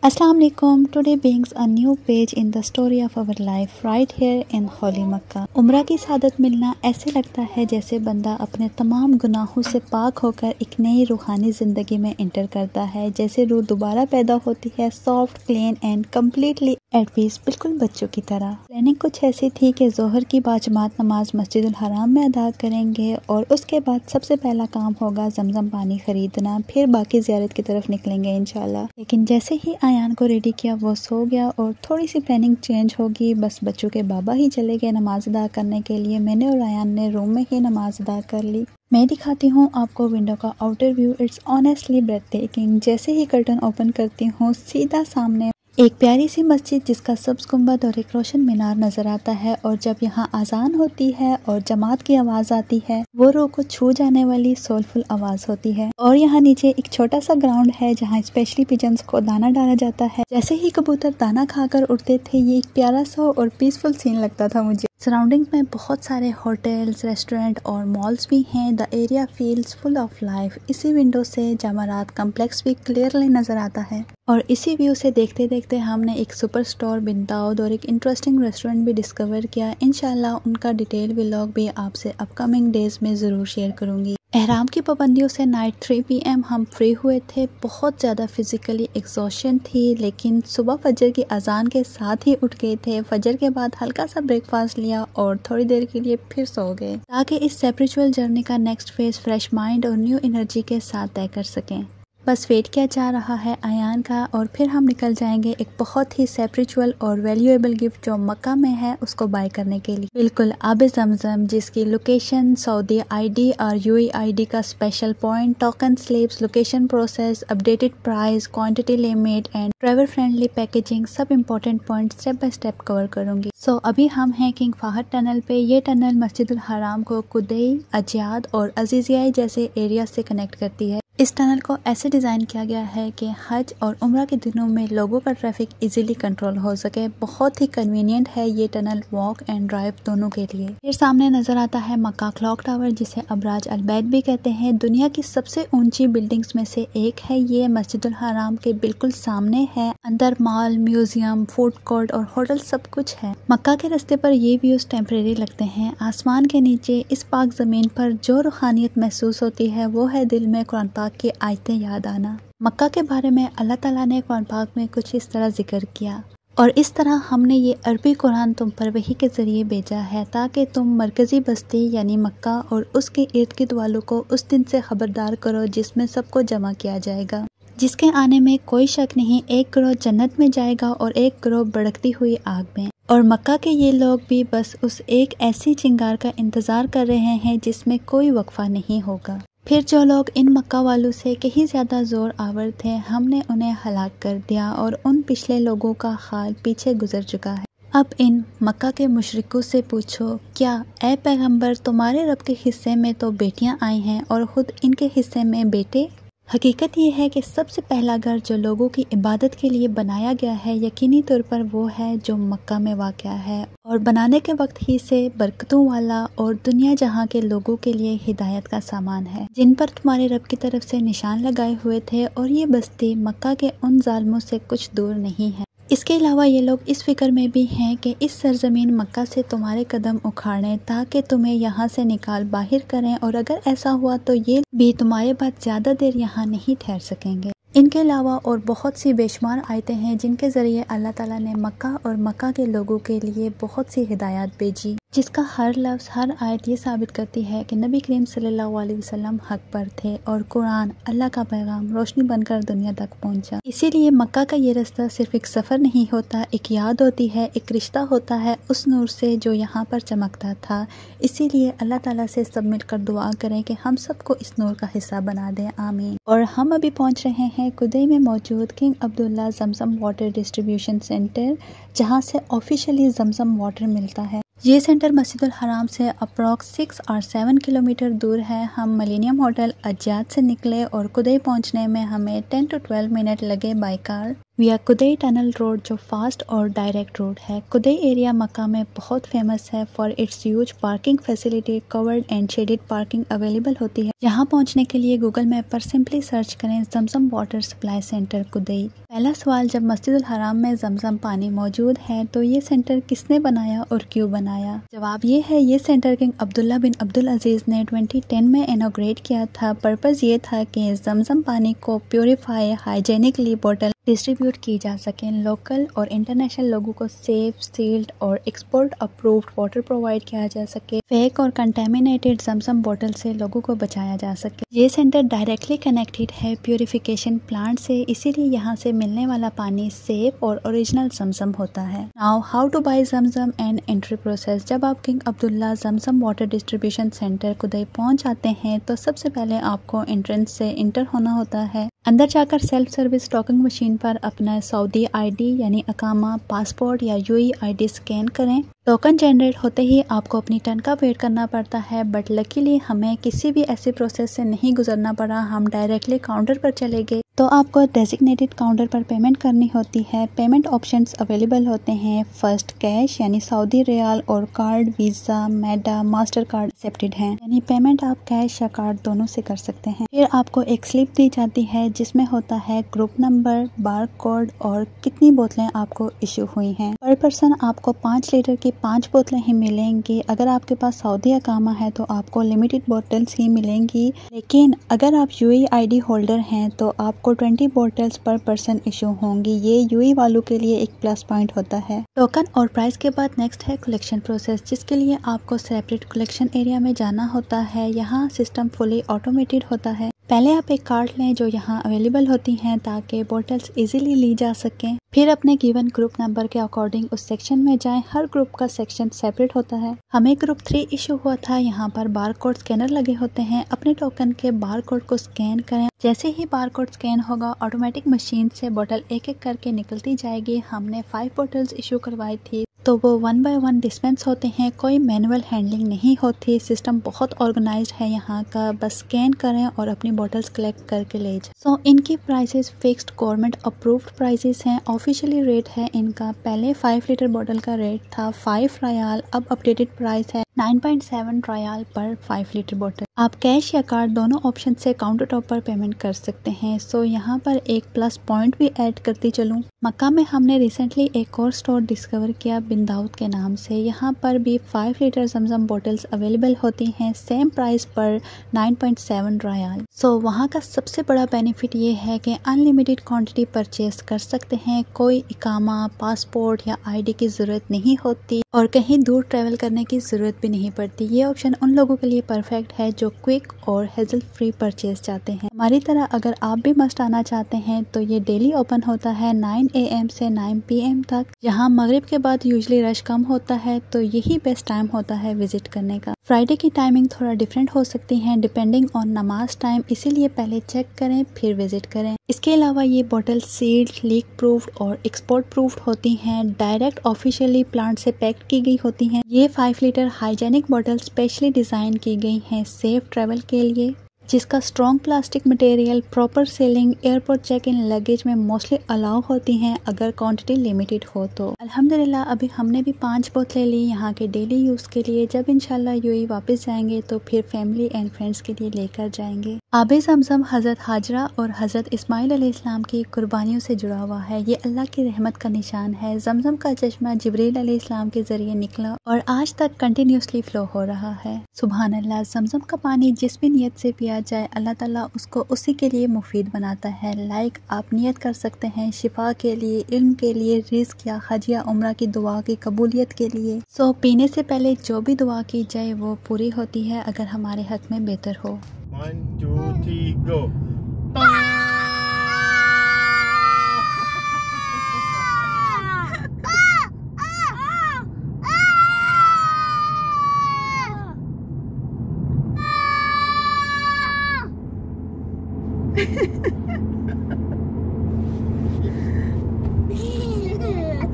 Assalamu alaikum. Today brings a new page in the story of our life right here in Holy Makkah. उम्रा की सादत मिलना ऐसे लगता है जैसे बंदा अपने तमाम गुनाहों से पाक होकर एक नई रूहानी ज़िंदगी में एंटर करता है। जैसे रूह दोबारा पैदा होती है, soft, clean and completely at peace, बिल्कुल बच्चों की तरह। प्लानिंग कुछ ऐसी थी कि जोहर की बाजमात नमाज मस्जिदुल हराम में अदा करेंगे और उसके बाद सबसे पहला काम होगा जमजम पानी खरीदना, फिर बाकी ज़ियारत की तरफ निकलेंगे इंशाल्लाह। लेकिन जैसे ही आयान को रेडी किया वो सो गया और थोड़ी सी प्लानिंग चेंज होगी। बस बच्चों के बाबा ही चले गए नमाज अदा करने के लिए। मैंने और आयान ने रूम में ही नमाज अदा कर ली। मैं दिखाती हूँ आपको विंडो का आउटर व्यू। It's honestly ब्रेथटेकिंग। जैसे ही कर्टन ओपन करती हूँ सीधा सामने एक प्यारी सी मस्जिद जिसका सब्ज़ गुंबद और एक रोशन मीनार नजर आता है। और जब यहाँ अजान होती है और जमात की आवाज़ आती है वो रूह को छू जाने वाली सोलफुल आवाज़ होती है। और यहाँ नीचे एक छोटा सा ग्राउंड है जहाँ स्पेशली पिजन्स को दाना डाला जाता है। जैसे ही कबूतर दाना खाकर उड़ते थे ये एक प्यारा सा और पीसफुल सीन लगता था मुझे। सराउंडिंग्स में बहुत सारे होटल्स, रेस्टोरेंट और मॉल्स भी हैं। The area feels full of life. इसी विंडो से जमारात कम्प्लेक्स भी क्लियरली नजर आता है। और इसी व्यू से देखते देखते हमने एक सुपर स्टोर, बिन दाऊद और एक इंटरेस्टिंग रेस्टोरेंट भी डिस्कवर किया। इंशाल्लाह उनका डिटेल व्लॉग भी आपसे अपकमिंग डेज में ज़रूर शेयर करूँगी। एहराम की पाबंदियों से नाइट 3 PM हम फ्री हुए थे। बहुत ज़्यादा फिजिकली एग्जॉशन थी, लेकिन सुबह फजर की अजान के साथ ही उठ गए थे। फजर के बाद हल्का सा ब्रेकफास्ट लिया और थोड़ी देर के लिए फिर सो गए ताकि इस स्पिरिचुअल जर्नी का नेक्स्ट फेज फ्रेश माइंड और न्यू एनर्जी के साथ तय कर सकें। बस वेट किया जा रहा है आयान का और फिर हम निकल जाएंगे एक बहुत ही स्पिरिचुअल और वैल्यूएबल गिफ्ट जो मक्का में है उसको बाय करने के लिए। बिल्कुल आब जमजम, जिसकी लोकेशन, सऊदी ID और UAE ID का special point, token slips, location process, updated price, quantity limit and travel friendly packaging, सब important point step by step cover करूंगी। सो अभी हम हैं किंग फाहद टनल पे। ये टनल मस्जिदुल हराम को कुदैई, अजियाद और अजीजिया जैसे एरिया से कनेक्ट करती है। इस टनल को ऐसे डिज़ाइन किया गया है कि हज और उम्रा के दिनों में लोगों का ट्रैफिक इजीली कंट्रोल हो सके। बहुत ही कन्वीनियंट है ये टनल वॉक एंड ड्राइव दोनों के लिए। फिर सामने नजर आता है मक्का क्लॉक टावर, जिसे अबराज अल बैत भी कहते हैं। दुनिया की सबसे ऊंची बिल्डिंग्स में से एक है ये। मस्जिदुल हराम के बिल्कुल सामने है। अंदर मॉल, म्यूजियम, फूड कोर्ट और होटल सब कुछ है। मक्का के रास्ते पर ये व्यूज टेम्परेरी लगते हैं। आसमान के नीचे इस पाक जमीन पर जो रूहानियत महसूस होती है वो है दिल में कुरान पाक की आयतें याद आना। मक्का के बारे में अल्लाह ताला ने कुरान पाक में कुछ इस तरह जिक्र किया, और इस तरह हमने ये अरबी कुरान तुम पर वही के जरिए भेजा है ताकि तुम मरकजी बस्ती यानी मक्का और उसके इर्द गिर्द वालों को उस दिन से खबरदार करो जिसमें सबको जमा किया जाएगा, जिसके आने में कोई शक नहीं। एक गिरोह जन्नत में जाएगा और एक गिरोह भड़कती हुई आग में। और मक्का के ये लोग भी बस उस एक ऐसी चिंगार का इंतजार कर रहे हैं जिसमें कोई वक्फा नहीं होगा। फिर जो लोग इन मक्का वालों से कहीं ज्यादा जोर आवर थे हमने उन्हें हलाक कर दिया और उन पिछले लोगों का हाल पीछे गुजर चुका है। अब इन मक्का के मुशरिकों से पूछो, क्या ए पैगंबर तुम्हारे रब के हिस्से में तो बेटियां आई हैं और खुद इनके हिस्से में बेटे? हकीकत ये है कि सबसे पहला घर जो लोगों की इबादत के लिए बनाया गया है यकीनी तौर पर वो है जो मक्का में वाक़या है, और बनाने के वक्त ही से बरकतों वाला और दुनिया जहां के लोगों के लिए हिदायत का सामान है, जिन पर तुम्हारे रब की तरफ से निशान लगाए हुए थे। और ये बस्ती मक्का के उन जालिमों से कुछ दूर नहीं है। इसके अलावा ये लोग इस फिक्र में भी हैं कि इस सरजमीन मक्का से तुम्हारे कदम उखाड़ें ताकि तुम्हें यहाँ से निकाल बाहर करें, और अगर ऐसा हुआ तो ये भी तुम्हारे बाद ज्यादा देर यहाँ नहीं ठहर सकेंगे। इनके अलावा और बहुत सी बेशुमार आयतें हैं जिनके जरिए अल्लाह ताला ने मक्का और मक्का के लोगों के लिए बहुत सी हिदायत भेजी, जिसका हर लफ्ज, हर आयत ये साबित करती है कि नबी करीम सल्लल्लाहु अलैहि वसल्लम हक पर थे और कुरान, अल्लाह का पैगाम रोशनी बनकर दुनिया तक पहुंचा। इसीलिए मक्का का ये रास्ता सिर्फ एक सफर नहीं होता, एक याद होती है, एक रिश्ता होता है उस नूर से जो यहाँ पर चमकता था। इसीलिए अल्लाह ताला से सब मिलकर दुआ करें कि हम सबको इस नूर का हिस्सा बना दें, आमीन। और हम अभी पहुँच रहे हैं कुदैई में मौजूद king Abdullah Zamzam water distribution centre, जहाँ से ऑफिशियली जमजम वाटर मिलता है। ये सेंटर मस्जिदुल हराम से अप्रॉक्स 6 और 7 किलोमीटर दूर है। हम मिलेनियम होटल अजियाद से निकले और कुदैई पहुंचने में हमें 10 to 12 मिनट लगे बाय कार। विया कुदई टनल रोड, जो फास्ट और डायरेक्ट रोड है। कुदई एरिया मक्का में बहुत फेमस है for its huge parking facility, covered and shaded parking available होती है। यहाँ पहुँचने के लिए गूगल मैप पर सिंपली सर्च करें जमजम वाटर सप्लाई सेंटर कुदई। पहला सवाल, जब मस्जिदुल हराम में जमजम पानी मौजूद है तो ये सेंटर किसने बनाया और क्यों बनाया? जवाब ये है, ये सेंटर किंग अब्दुल्ला बिन अब्दुल अजीज ने 2010 में इनॉग्रेट किया था। पर्पस ये था कि जमजम पानी को प्योरीफाई, हाइजेनिकली बॉटल डिस्ट्रीब्यूट की जा सके, लोकल और इंटरनेशनल लोगों को सेफ, सील्ड और एक्सपोर्ट अप्रूव्ड वाटर प्रोवाइड किया जा सके, फेक और कंटेमिनेटेड जमजम बॉटल से लोगों को बचाया जा सके। ये सेंटर डायरेक्टली कनेक्टेड है प्योरिफिकेशन प्लांट से, इसीलिए यहाँ से मिलने वाला पानी सेफ और ओरिजिनल जमजम होता है। Now how to buy Zamzam and entry process. जब आप King Abdullah Zamzam water distribution centre कुदई पहुँच जाते हैं तो सबसे पहले आपको एंट्रेंस से इंटर होना होता है। अंदर जाकर सेल्फ सर्विस टोकन मशीन पर अपना सऊदी आईडी यानी अकामा, पासपोर्ट या यूएई आईडी स्कैन करें। टोकन जनरेट होते ही आपको अपनी टर्न का वेट करना पड़ता है, बट लकीली हमें किसी भी ऐसी प्रोसेस से नहीं गुजरना पड़ा। हम डायरेक्टली काउंटर पर चले गए तो आपको डेजिग्नेटेड काउंटर पर पेमेंट करनी होती है। पेमेंट ऑप्शंस अवेलेबल होते हैं। फर्स्ट कैश यानी सऊदी रियाल और card, Visa, Mada, Mastercard accepted हैं, यानी पेमेंट आप कैश या कार्ड दोनों से कर सकते हैं। फिर आपको एक स्लिप दी जाती है जिसमें होता है ग्रुप नंबर, बार कोड और कितनी बोतलें आपको इशू हुई हैं। पर पर्सन आपको 5 लीटर की 5 बोतलें ही मिलेंगी। अगर आपके पास सऊदी अकामा है तो आपको लिमिटेड बोतल्स ही मिलेंगी, लेकिन अगर आप यूएई आईडी होल्डर हैं तो आपको 20 बोतल्स पर पर्सन इशू होंगी। ये यूएई वालों के लिए एक प्लस पॉइंट होता है। टोकन और प्राइस के बाद नेक्स्ट है कलेक्शन प्रोसेस, जिसके लिए आपको सेपरेट कलेक्शन एरिया में जाना होता है। यहाँ सिस्टम फुली ऑटोमेटेड होता है। पहले आप एक कार्ड लें जो यहाँ अवेलेबल होती हैं ताकि बोतल्स इजीली ली जा सकें। फिर अपने गिवन ग्रुप नंबर के अकॉर्डिंग उस सेक्शन में जाएं। हर ग्रुप का सेक्शन सेपरेट होता है। हमें ग्रुप 3 इशू हुआ था। यहाँ पर बार कोड स्कैनर लगे होते हैं। अपने टोकन के बार कोड को स्कैन करें। जैसे ही बार कोड स्कैन होगा ऑटोमेटिक मशीन से बोतल एक एक करके निकलती जाएगी। हमने 5 बोतल्स इशू करवाई थी तो वो 1 बाय 1 डिस्पेंस होते हैं। कोई मैनुअल हैंडलिंग नहीं होती। सिस्टम बहुत ऑर्गेनाइज्ड है यहाँ का। बस स्कैन करें और अपनी बोतल्स कलेक्ट करके ले जाए। सो इनकी prices fixed government approved prices हैं। ऑफिशियली रेट है इनका, पहले 5 लीटर बोतल का रेट था 5 रियाल, अब अपडेटेड प्राइस है 9.7 रियाल पर 5 लीटर बोतल। आप कैश या कार्ड दोनों ऑप्शन से काउंटर टॉप पर पेमेंट कर सकते हैं। सो यहाँ पर एक प्लस पॉइंट भी ऐड करती चलूँ। मक्का में हमने रिसेंटली एक और स्टोर डिस्कवर किया बिन दाऊद के नाम से। यहाँ पर भी 5 लीटर जमजम बोतल्स अवेलेबल होती हैं, सेम प्राइस पर 9.7 रियाल। सो वहाँ का सबसे बड़ा बेनिफिट ये है कि अनलिमिटेड क्वांटिटी परचेज कर सकते हैं। कोई इकामा, पासपोर्ट या आईडी की जरूरत नहीं होती और कहीं दूर ट्रैवल करने की जरूरत भी नहीं पड़ती। ये ऑप्शन उन लोगों के लिए परफेक्ट है जो क्विक और हेजल फ्री परचेज चाहते हैं। हमारी तरह अगर आप भी मस्ट आना चाहते हैं तो ये डेली ओपन होता है 9 AM से 9 PM तक। यहाँ मगरिब के बाद यूजुअली रश कम होता है तो यही बेस्ट टाइम होता है विजिट करने का। फ्राइडे की टाइमिंग थोड़ा डिफरेंट हो सकती है डिपेंडिंग ऑन नमाज टाइम, इसीलिए पहले चेक करें फिर विजिट करें। इसके अलावा ये बोतल सील्ड, लीक प्रूफ्ड और एक्सपोर्ट प्रूफ्ड होती हैं। डायरेक्ट ऑफिशियली प्लांट से पैक की गई होती हैं। ये 5 लीटर हाइजेनिक बोतल स्पेशली डिजाइन की गई हैं सेफ ट्रेवल के लिए, जिसका strong plastic material, proper sealing, airport check in luggage में मोस्टली अलाउ होती हैं अगर क्वांटिटी लिमिटेड हो तो। अल्हम्दुलिल्लाह अभी हमने भी 5 बोतलें ली यहाँ के डेली यूज के लिए। जब इंशाल्लाह यूएई वापस जाएंगे तो फिर फैमिली एंड फ्रेंड्स के लिए लेकर जाएंगे। आबे ज़मज़म हजरत हाजरा और हजरत इस्माइल अलैहिस्सलाम की कुर्बानियों से जुड़ा हुआ है। ये अल्लाह की रहमत का निशान है। ज़मज़म का चश्मा जिब्रील अलैहिस्सलाम के जरिए निकला और आज तक कंटिन्यूसली फ्लो हो रहा है। सुभान अल्लाह। ज़मज़म का पानी जिस भी नियत से पिया जाए अल्लाह ताला उसको उसी के लिए मुफीद बनाता है। लाइक आप नियत कर सकते हैं शिफा के लिए, इल्म के लिए, रिज़्क या हज या उम्रा की दुआ की कबूलियत के लिए। सो पीने से पहले जो भी दुआ की जाए वो पूरी होती है अगर हमारे हक में बेहतर हो। 1 2 3 go।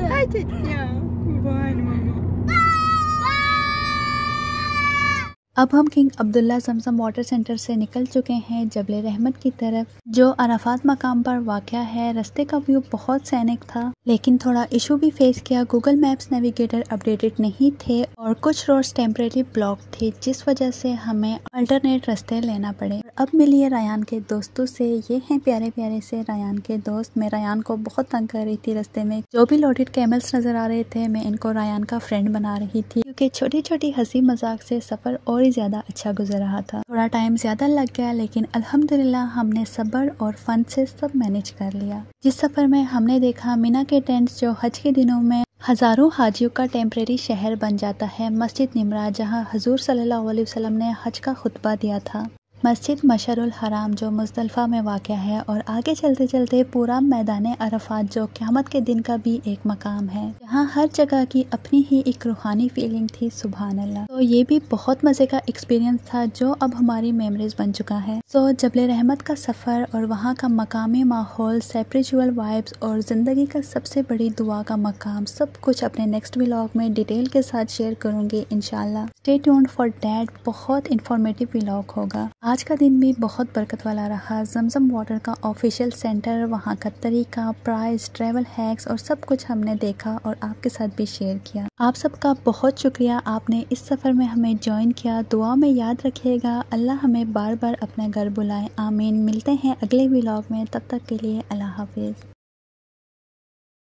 Hadi ya. Kurban mama. अब हम king Abdullah Zamzam water centre से निकल चुके हैं जबल रहमत की तरफ, जो अराफात मकाम पर वाक़या है। रास्ते का व्यू बहुत सैनिक था, लेकिन थोड़ा इशू भी फेस किया। गूगल मैप्स नेविगेटर अपडेटेड नहीं थे और कुछ रोड्स टेम्परेरी ब्लॉक थे, जिस वजह से हमें अल्टरनेट रास्ते लेना पड़े। अब मिलिए रायान के दोस्तों से। ये हैं प्यारे प्यारे से रायान के दोस्त। मैं रायान को बहुत तंग कर रही थी रास्ते में। जो भी लोडेड कैमल्स नजर आ रहे थे, मैं इनको रायान का फ्रेंड बना रही थी, क्योंकि छोटी छोटी हंसी मजाक से सफर और ही ज्यादा अच्छा गुजर रहा था। थोड़ा टाइम ज्यादा लग गया, लेकिन अल्हम्दुलिल्लाह हमने सब्र और फन से सब मैनेज कर लिया। जिस सफर में हमने देखा मीना के टेंट्स, जो हज के दिनों में हजारों हाजियों का टेम्परेरी शहर बन जाता है। मस्जिद निमरा, जहां हुजूर सल्लल्लाहु अलैहि वसल्लम ने हज का खुतबा दिया था। मस्जिद मशअरुल हराम, जो मुज़दलिफ़ा में वाक़या है। और आगे चलते चलते पूरा मैदान अरफात, जो क़यामत के दिन का भी एक मकाम है, जहाँ हर जगह की अपनी ही एक रूहानी फीलिंग थी। सुभान अल्लाह। तो ये भी बहुत मज़े का एक्सपीरियंस था, जो अब हमारी मेमोरीज बन चुका है। सो जबल रहमत का सफ़र और वहाँ का मकामी माहौल, स्पिरिचुअल वाइब्स और ज़िंदगी का सबसे बड़ी दुआ का मकाम, सब कुछ अपने नेक्स्ट व्लॉग में डिटेल के साथ शेयर करूँगी इंशाल्लाह। Stay tuned for that. बहुत इंफॉर्मेटिव व्लॉग होगा। आज का दिन भी बहुत बरकत वाला रहा। जमजम वाटर का ऑफिशियल सेंटर, वहाँ का तरीका, प्राइस, ट्रैवल हैक्स और सब कुछ हमने देखा और आपके साथ भी शेयर किया। आप सबका बहुत शुक्रिया, आपने इस सफ़र में हमें ज्वाइन किया। दुआ में याद रखिएगा। अल्लाह हमें बार बार अपने घर बुलाए। आमीन। मिलते हैं अगले व्लॉग में, तब तक के लिए अल्लाह हाफिज़।